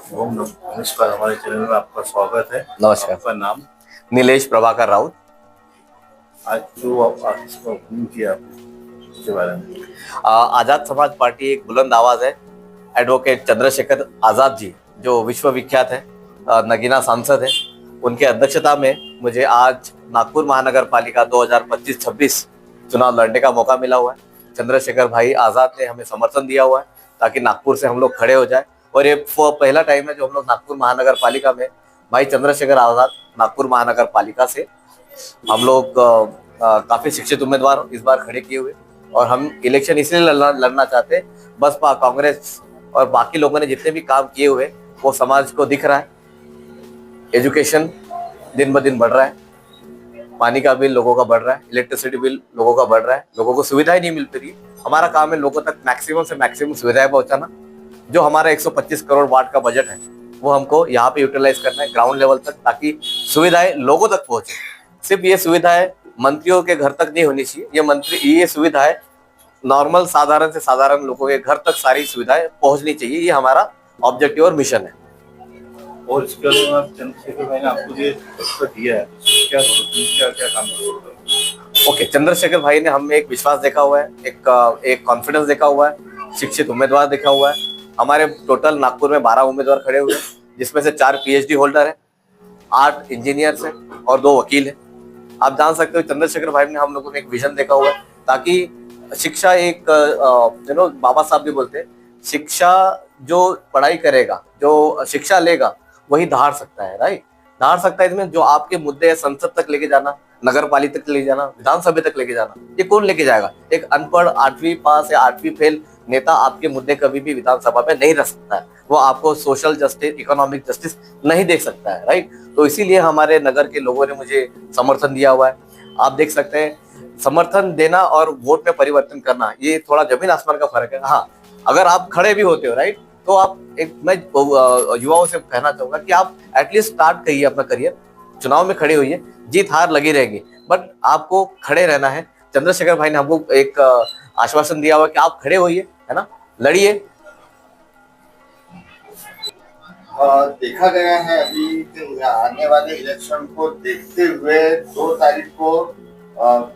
ओम नमस्कार। हमारे चैनल में आपका स्वागत है। नमस्कार। आपका नाम? नीलेश प्रभाकर राउत। आज जो आप इसको ओपनिंग किया उसके बारे में। आजाद समाज पार्टी एक बुलंद आवाज है। एडवोकेट चंद्रशेखर आजाद जी जो विश्व विख्यात है, नगीना सांसद है, उनके अध्यक्षता में मुझे आज नागपुर महानगर पालिका 2025-26 चुनाव लड़ने का मौका मिला हुआ है। चंद्रशेखर भाई आजाद ने हमें समर्थन दिया हुआ है ताकि नागपुर से हम लोग खड़े हो जाए। और ये पहला टाइम है जो हम लोग नागपुर महानगर पालिका में भाई चंद्रशेखर आजाद नागपुर महानगर पालिका से हम लोग काफी शिक्षित उम्मीदवार इस बार खड़े किए हुए। और हम इलेक्शन इसलिए लड़ना चाहते हैं, बसपा, कांग्रेस और बाकी लोगों ने जितने भी काम किए हुए वो समाज को दिख रहा है। एजुकेशन दिन ब दिन बढ़ रहा है, पानी का बिल लोगों का बढ़ रहा है, इलेक्ट्रिसिटी बिल लोगों का बढ़ रहा है, लोगों को सुविधाएं नहीं मिल रही। हमारा काम है लोगों तक मैक्सिमम से मैक्सिमम सुविधाएं पहुंचाना। जो हमारा 125 करोड़ वाट का बजट है वो हमको यहाँ पे यूटिलाइज करना है ग्राउंड लेवल तक, ताकि सुविधाएं लोगों तक पहुंचे। सिर्फ ये सुविधाएं मंत्रियों के घर तक नहीं होनी चाहिए, ये सुविधाएं नॉर्मल साधारण से साधारण लोगों के घर तक सारी सुविधाएं पहुंचनी चाहिए। ये हमारा ऑब्जेक्टिव और मिशन है। और इसके अलावा चंद्रशेखर भाई ने आपको ये अवसर दिया है, क्या क्या क्या काम करोगे? ओके, चंद्रशेखर भाई ने हमें एक विश्वास देखा हुआ है, एक कॉन्फिडेंस देखा हुआ है, शिक्षित उम्मीदवार देखा हुआ है। हमारे टोटल नागपुर में 12 उम्मीदवार खड़े हुए हैं, जिसमें से 4 पीएचडी होल्डर है, 8 इंजीनियर्स है और 2 वकील है। आप जान सकते हो चंद्रशेखर भाई ने हम लोगों ने एक विजन देखा हुआ है ताकि शिक्षा एक बाबा साहब भी बोलते हैं, शिक्षा जो पढ़ाई करेगा, जो शिक्षा लेगा वही धार सकता है, राइट। धार सकता है इसमें जो आपके मुद्दे है संसद तक लेके जाना, नगर पालिका तक लेके जाना, विधानसभा तक लेके जाना, ये कौन लेके जाएगा? एक अनपढ़ 8वीं पास या 8वीं फेल नेता आपके मुद्दे कभी भी विधानसभा में नहीं रख सकता है। वो आपको सोशल जस्टिस, इकोनॉमिक जस्टिस नहीं देख सकता है, राइट। तो इसीलिए हमारे नगर के लोगों ने मुझे समर्थन दिया हुआ है। आप देख सकते हैं, समर्थन देना और वोट में परिवर्तन करना ये थोड़ा जमीन आसमान का फर्क है। हाँ, अगर आप खड़े भी होते हो, राइट, तो आप मैं युवाओं से कहना चाहूंगा कि आप एटलीस्ट स्टार्ट करिए अपना करियर, चुनाव में खड़े होइए, जीत हार लगी रहेगी, बट आपको खड़े रहना है। चंद्रशेखर भाई ने हमको एक आश्वासन दिया हुआ कि आप खड़े होइए, है ना, लड़िए। देखा गया है अभी कि आने वाले इलेक्शन को देखते हुए 2 तारीख को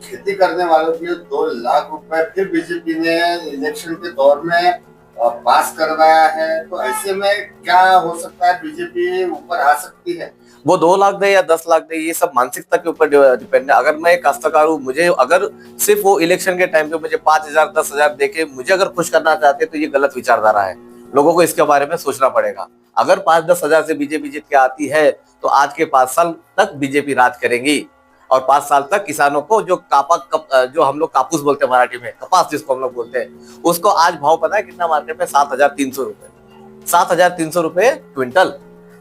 खेती करने वालों के लिए 2 लाख रुपए फिर बीजेपी ने इलेक्शन के दौर में पास करवाया है। तो ऐसे में क्या हो सकता है, बीजेपी ऊपर आ सकती है? वो 2 लाख दे या 10 लाख दे, ये सब मानसिकता के ऊपर डिपेंड है। अगर मैं एक काश्तकार हूँ, मुझे अगर सिर्फ वो इलेक्शन के टाइम पे मुझे 5,000 10,000 दे के मुझे अगर खुश करना चाहते हैं तो ये गलत विचारधारा है। लोगों को इसके बारे में सोचना पड़ेगा। अगर 5-10 हजार से बीजेपी जीत के आती है तो आज के 5 साल तक बीजेपी राज करेंगी और 5 साल तक किसानों को जो हम लोग कापूस बोलते हैं मराठी में, कपास जिसको हम लोग बोलते हैं, उसको आज भाव पता है कितना मार्केट में? 7,300 रुपए। 7,300 रुपए क्विंटल,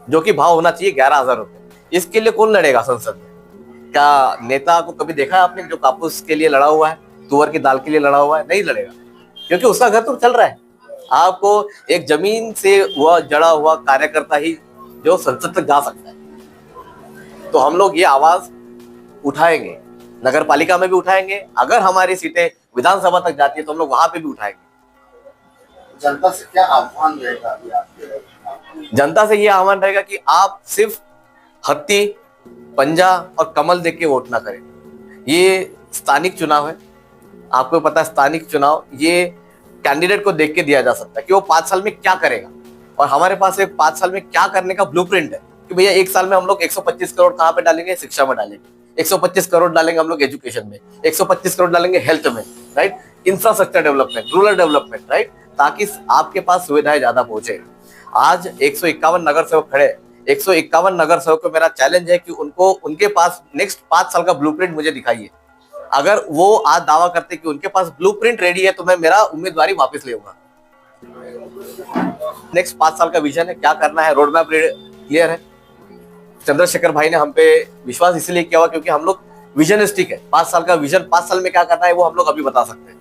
जो कि भाव होना चाहिए 11,000 रुपए। इसके लिए कौन लड़ेगा संसद में? क्या नेता को कभी देखा है आपने जो कापूस के लिए लड़ा हुआ है, तुअर की दाल के लिए लड़ा हुआ है? नहीं लड़ेगा, क्योंकि उसका घर तो चल रहा है। आपको एक जमीन से हुआ जड़ा हुआ कार्यकर्ता ही जो संसद तक जा सकता है। तो हम लोग ये आवाज उठाएंगे, नगर पालिका में भी उठाएंगे, अगर हमारी सीटें विधानसभा तक जाती है तो हम लोग वहां पे भी उठाएंगे। जनता से क्या आह्वान रहेगा अभी आपके? जनता से ये आह्वान रहेगा कि आप सिर्फ हत्ती, पंजा और कमल देख के वोट ना करें। ये स्थानिक चुनाव है, आपको पता है स्थानिक चुनाव ये कैंडिडेट को देख के दिया जा सकता है कि वो 5 साल में क्या करेगा। और हमारे पास एक 5 साल में क्या करने का ब्लूप्रिंट है कि भैया 1 साल में हम लोग 125 करोड़ कहाँ पे डालेंगे? शिक्षा में डालेंगे। 125 करोड़ डालेंगे हम लोग एजुकेशन में, 125 करोड़ डालेंगे हेल्थ में, right, infrastructure development, rural development, right, ताकि आपके पास सुविधाएं ज्यादा पहुंचे। आज 151 नगर सेवक खड़े, 151 नगर सेवक को मेरा चैलेंज है कि उनको उनके पास नेक्स्ट 5 साल का ब्लूप्रिंट मुझे दिखाइए। अगर वो आज दावा करते कि उनके पास ब्लूप्रिंट रेडी है तो मैं मेरा उम्मीदवारी वापस लेऊंगा। नेक्स्ट 5 साल का विजन है, क्या करना है, रोड मैप क्लियर है। चंद्रशेखर भाई ने हम पे विश्वास इसलिए किया हुआ क्योंकि हम लोग विजनिस्टिक है। 5 साल का विजन, 5 साल में क्या करना है वो हम लोग अभी बता सकते हैं।